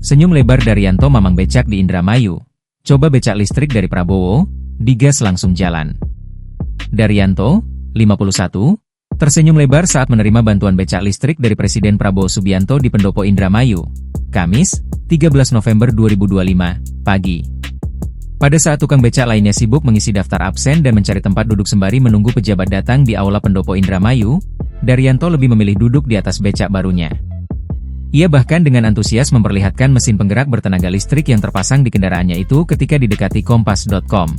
Senyum lebar Daryanto mamang becak di Indramayu. Coba becak listrik dari Prabowo, digas langsung jalan. Daryanto, 51, tersenyum lebar saat menerima bantuan becak listrik dari Presiden Prabowo Subianto di Pendopo Indramayu, Kamis, 13 November 2025, pagi. Pada saat tukang becak lainnya sibuk mengisi daftar absen dan mencari tempat duduk sembari menunggu pejabat datang di Aula Pendopo Indramayu, Daryanto lebih memilih duduk di atas becak barunya. Ia bahkan dengan antusias memperlihatkan mesin penggerak bertenaga listrik yang terpasang di kendaraannya itu ketika didekati Kompas.com.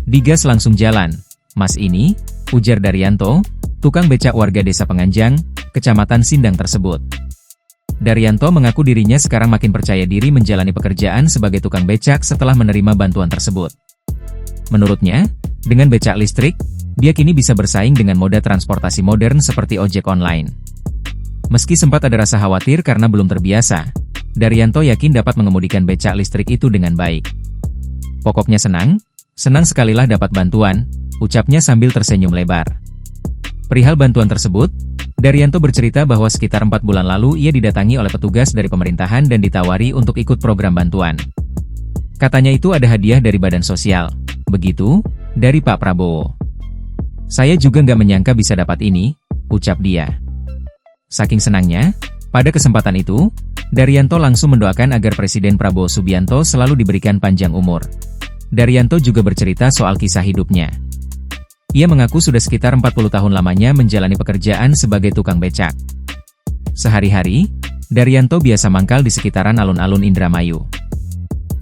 Digas langsung jalan, "Mas ini," ujar Daryanto, tukang becak warga Desa Penganjang, Kecamatan Sindang tersebut. Daryanto mengaku dirinya sekarang makin percaya diri menjalani pekerjaan sebagai tukang becak setelah menerima bantuan tersebut. Menurutnya, dengan becak listrik, dia kini bisa bersaing dengan moda transportasi modern seperti ojek online. Meski sempat ada rasa khawatir karena belum terbiasa, Daryanto yakin dapat mengemudikan becak listrik itu dengan baik. Pokoknya senang sekalilah dapat bantuan, ucapnya sambil tersenyum lebar. Perihal bantuan tersebut, Daryanto bercerita bahwa sekitar 4 bulan lalu ia didatangi oleh petugas dari pemerintahan dan ditawari untuk ikut program bantuan. Katanya itu ada hadiah dari Badan Sosial, begitu, dari Pak Prabowo. "Saya juga nggak menyangka bisa dapat ini," ucap dia. Saking senangnya, pada kesempatan itu, Daryanto langsung mendoakan agar Presiden Prabowo Subianto selalu diberikan panjang umur. Daryanto juga bercerita soal kisah hidupnya. Ia mengaku sudah sekitar 40 tahun lamanya menjalani pekerjaan sebagai tukang becak. Sehari-hari, Daryanto biasa mangkal di sekitaran alun-alun Indramayu.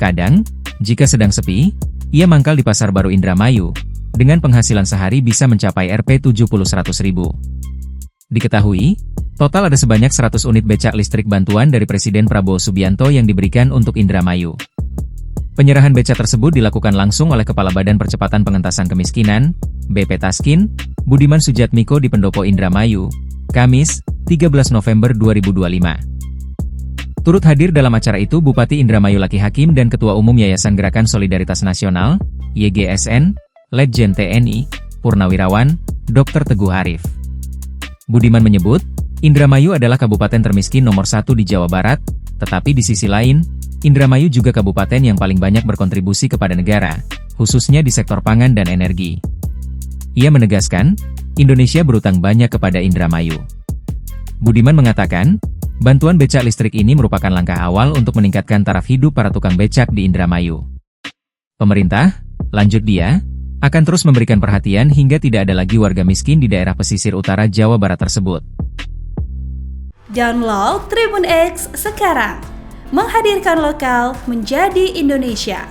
Kadang, jika sedang sepi, ia mangkal di Pasar Baru Indramayu, dengan penghasilan sehari bisa mencapai Rp70.100.000. Diketahui, total ada sebanyak 100 unit becak listrik bantuan dari Presiden Prabowo Subianto yang diberikan untuk Indramayu. Penyerahan becak tersebut dilakukan langsung oleh Kepala Badan Percepatan Pengentasan Kemiskinan, BP Taskin, Budiman Sujatmiko di Pendopo Indramayu, Kamis, 13 November 2025. Turut hadir dalam acara itu Bupati Indramayu Laki Hakim dan Ketua Umum Yayasan Gerakan Solidaritas Nasional, YGSN, Letjen TNI, Purnawirawan, Dr. Teguh Harif. Budiman menyebut, Indramayu adalah kabupaten termiskin nomor 1 di Jawa Barat, tetapi di sisi lain, Indramayu juga kabupaten yang paling banyak berkontribusi kepada negara, khususnya di sektor pangan dan energi. Ia menegaskan, Indonesia berutang banyak kepada Indramayu. Budiman mengatakan, bantuan becak listrik ini merupakan langkah awal untuk meningkatkan taraf hidup para tukang becak di Indramayu. Pemerintah, lanjut dia, akan terus memberikan perhatian hingga tidak ada lagi warga miskin di daerah pesisir utara Jawa Barat tersebut. Download Tribun X sekarang, menghadirkan lokal menjadi Indonesia.